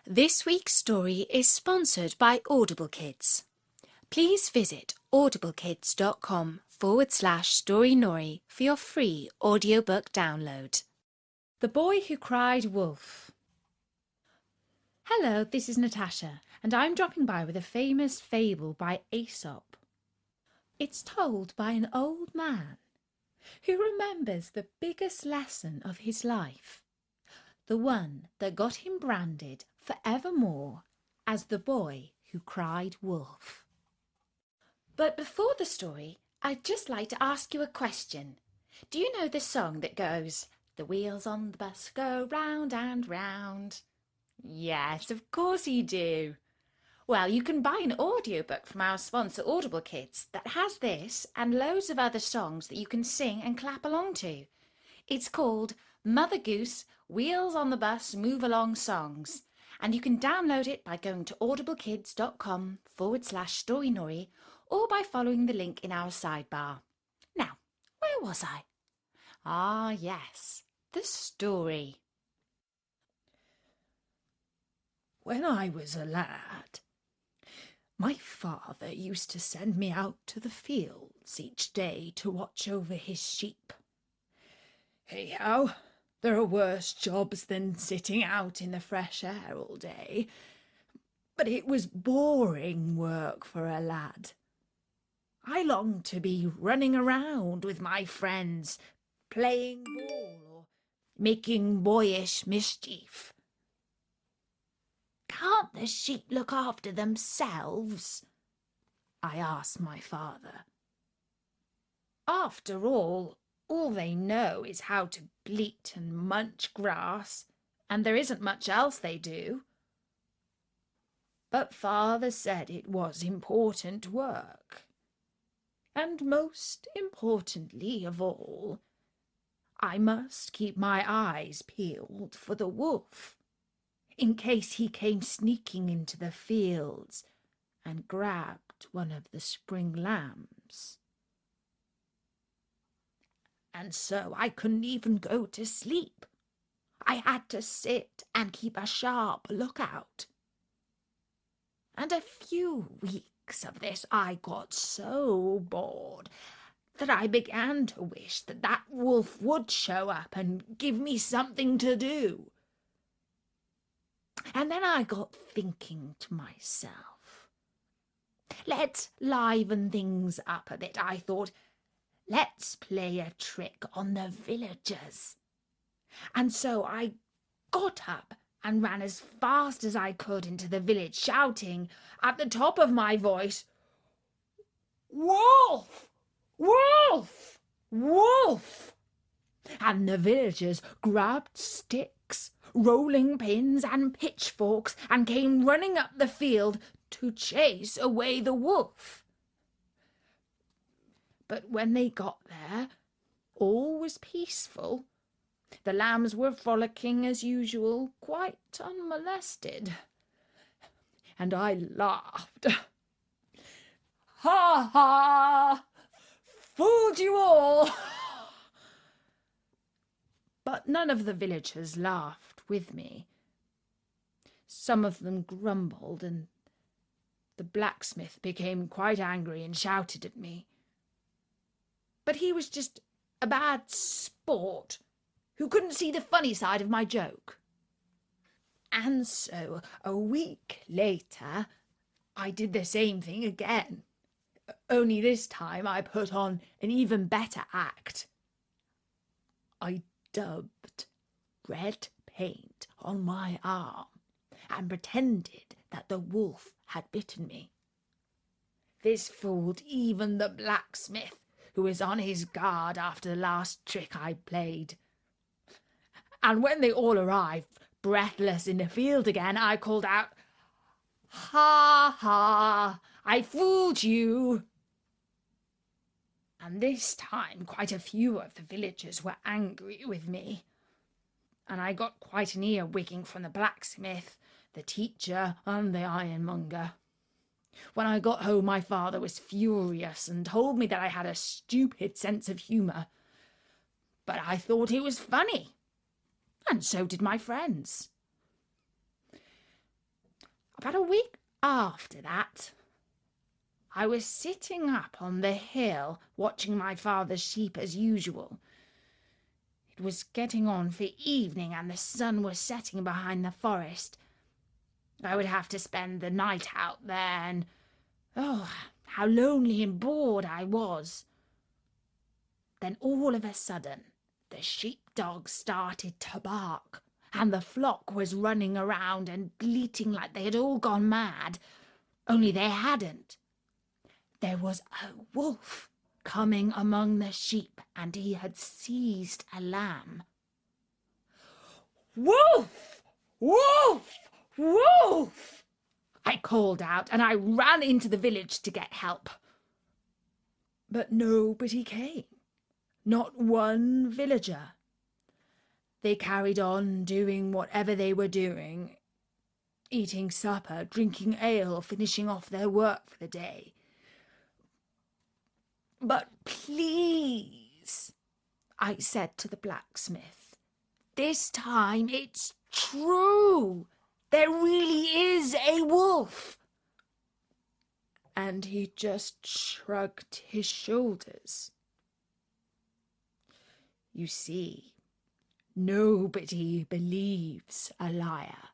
This week's story is sponsored by Audible Kids. Please visit audiblekids.com/storynori for your free audiobook download. The Boy Who Cried Wolf. Hello, this is Natasha, and I'm dropping by with a famous fable by Aesop. It's told by an old man who remembers the biggest lesson of his life, the one that got him branded forevermore as the boy who cried wolf. But before the story, I'd just like to ask you a question. Do you know the song that goes, "The wheels on the bus go round and round"? Yes, of course you do. Well, you can buy an audiobook from our sponsor Audible Kids that has this and loads of other songs that you can sing and clap along to. It's called Mother Goose Wheels on the Bus Move Along Songs, and you can download it by going to audiblekids.com/storynori or by following the link in our sidebar. Now, where was I? Ah, yes, the story. When I was a lad, my father used to send me out to the fields each day to watch over his sheep. Hey-how, there are worse jobs than sitting out in the fresh air all day, but it was boring work for a lad. I longed to be running around with my friends, playing ball or making boyish mischief. "Can't the sheep look after themselves?" I asked my father. "After all they know is how to bleat and munch grass, and there isn't much else they do." But father said it was important work. And most importantly of all, I must keep my eyes peeled for the wolf, in case he came sneaking into the fields and grabbed one of the spring lambs. And so I couldn't even go to sleep. I had to sit and keep a sharp lookout. And a few weeks of this I got so bored that I began to wish that wolf would show up and give me something to do. And then I got thinking to myself, let's liven things up a bit, I thought. Let's play a trick on the villagers. And so I got up and ran as fast as I could into the village, shouting at the top of my voice, "Wolf! Wolf! Wolf!" And the villagers grabbed sticks, rolling pins and pitchforks and came running up the field to chase away the wolf. But when they got there, all was peaceful. The lambs were frolicking as usual, quite unmolested. And I laughed. "Ha ha! Fooled you all!" But none of the villagers laughed with me. Some of them grumbled, and the blacksmith became quite angry and shouted at me. But he was just a bad sport who couldn't see the funny side of my joke. And so a week later, I did the same thing again. Only this time I put on an even better act. I dubbed red paint on my arm and pretended that the wolf had bitten me. This fooled even the blacksmith, who was on his guard after the last trick I played. And when they all arrived, breathless in the field again, I called out, "Ha ha! I fooled you!" And this time quite a few of the villagers were angry with me, and I got quite an ear-wigging from the blacksmith, the teacher, and the ironmonger. When I got home, my father was furious and told me that I had a stupid sense of humour. But I thought it was funny, and so did my friends. About a week after that, I was sitting up on the hill watching my father's sheep as usual. It was getting on for evening and the sun was setting behind the forest. I would have to spend the night out there, and oh, how lonely and bored I was. Then all of a sudden, the sheepdogs started to bark, and the flock was running around and bleating like they had all gone mad. Only they hadn't. There was a wolf coming among the sheep, and he had seized a lamb. "Wolf! Wolf! Wolf!" I called out, and I ran into the village to get help. But nobody came. Not one villager. They carried on doing whatever they were doing, eating supper, drinking ale, finishing off their work for the day. "But please," I said to the blacksmith, "this time it's true. There really is a wolf." And he just shrugged his shoulders. You see, nobody believes a liar,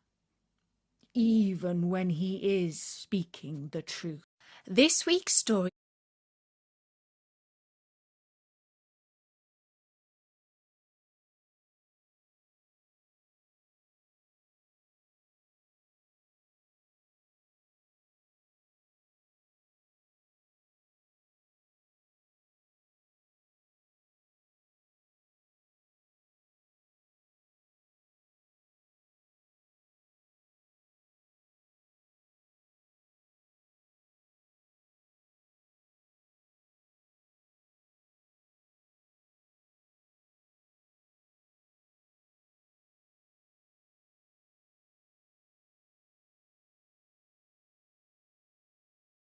even when he is speaking the truth. This week's story